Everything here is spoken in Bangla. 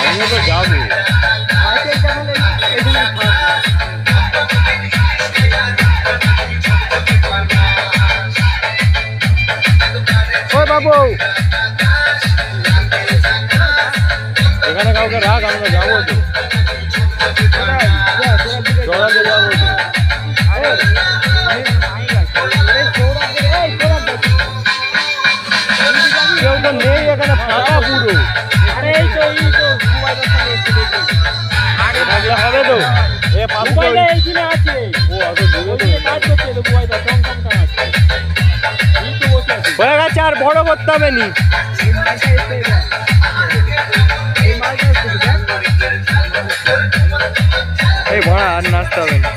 আমিও তো যাবো। ওই বাবু এখানে কাউকে রাখ, আমরা যাবো তো, চড়াতে যাবো তো। কেউ তো নেই এখানে, ফাঁকা পুরো। থাকলে হবে তো। হয়ে গেছে, আর বড় করতে হবে নি। এই ভরা আর নাচতে হবে না।